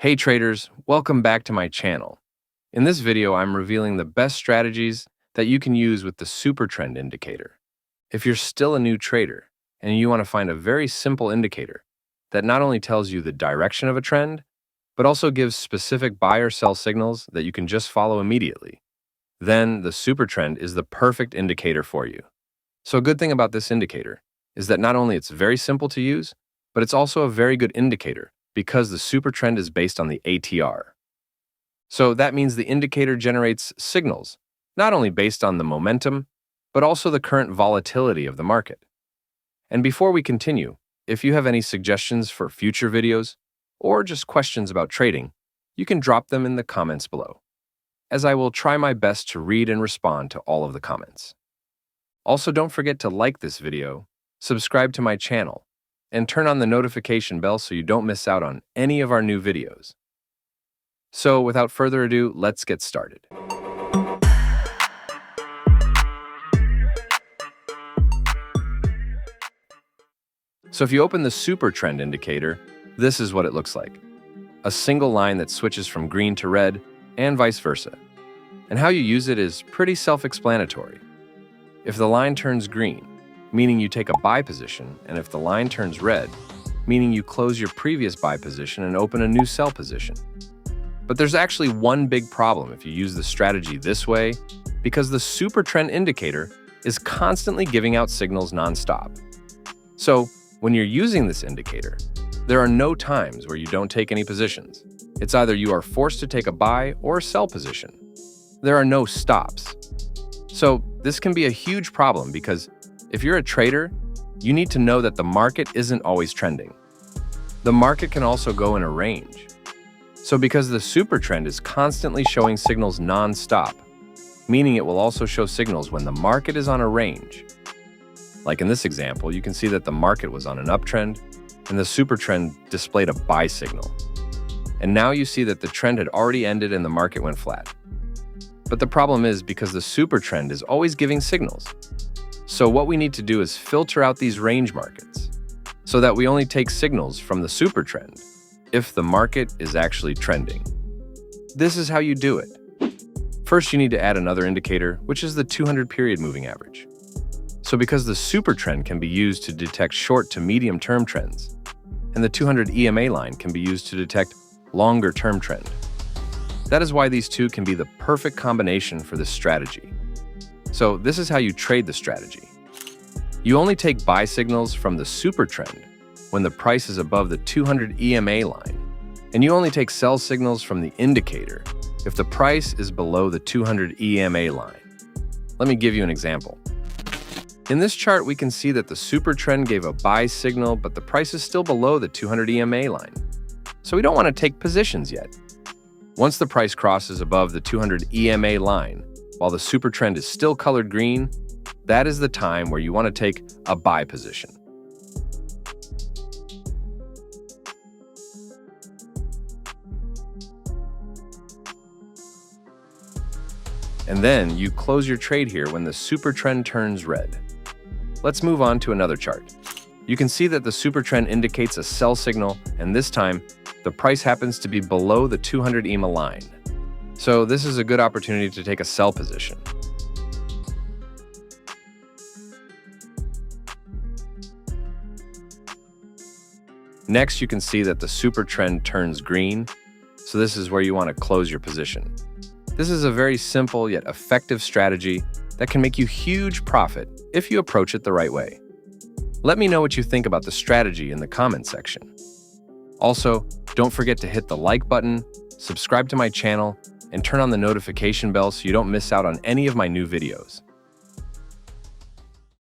Hey traders, welcome back to my channel. In this video, I'm revealing the best strategies that you can use with the Supertrend indicator. If you're still a new trader and you want to find a very simple indicator that not only tells you the direction of a trend, but also gives specific buy or sell signals that you can just follow immediately, then the Supertrend is the perfect indicator for you. So a good thing about this indicator is that not only it's very simple to use, but it's also a very good indicator because the Supertrend is based on the ATR. So that means the indicator generates signals, not only based on the momentum, but also the current volatility of the market. And before we continue, if you have any suggestions for future videos, or just questions about trading, you can drop them in the comments below, as I will try my best to read and respond to all of the comments. Also, don't forget to like this video, subscribe to my channel, and turn on the notification bell so you don't miss out on any of our new videos. So without further ado, let's get started. So if you open the Supertrend indicator, this is what it looks like. A single line that switches from green to red and vice versa. And how you use it is pretty self-explanatory. If the line turns green, meaning you take a buy position, and if the line turns red, meaning you close your previous buy position and open a new sell position. But there's actually one big problem if you use the strategy this way, because the Supertrend indicator is constantly giving out signals non-stop. So when you're using this indicator, there are no times where you don't take any positions. It's either you are forced to take a buy or sell position. There are no stops. So this can be a huge problem because if you're a trader, you need to know that the market isn't always trending. The market can also go in a range. So because the Supertrend is constantly showing signals non-stop, meaning it will also show signals when the market is on a range. Like in this example, you can see that the market was on an uptrend and the Supertrend displayed a buy signal. And now you see that the trend had already ended and the market went flat. But the problem is because the Supertrend is always giving signals. So what we need to do is filter out these range markets so that we only take signals from the Supertrend if the market is actually trending. This is how you do it. First, you need to add another indicator, which is the 200 period moving average. So because the Supertrend can be used to detect short to medium term trends, and the 200 EMA line can be used to detect longer term trend. That is why these two can be the perfect combination for this strategy. So this is how you trade the strategy. You only take buy signals from the Supertrend when the price is above the 200 EMA line, and you only take sell signals from the indicator if the price is below the 200 EMA line. Let me give you an example. In this chart, we can see that the Supertrend gave a buy signal, but the price is still below the 200 EMA line. So we don't want to take positions yet. Once the price crosses above the 200 EMA line, while the Supertrend is still colored green, that is the time where you want to take a buy position. And then you close your trade here when the Supertrend turns red. Let's move on to another chart. You can see that the Supertrend indicates a sell signal, and this time, the price happens to be below the 200 EMA line. So this is a good opportunity to take a sell position. Next, you can see that the Supertrend turns green, so this is where you want to close your position. This is a very simple yet effective strategy that can make you huge profit if you approach it the right way. Let me know what you think about the strategy in the comment section. Also, don't forget to hit the like button, subscribe to my channel, and turn on the notification bell so you don't miss out on any of my new videos.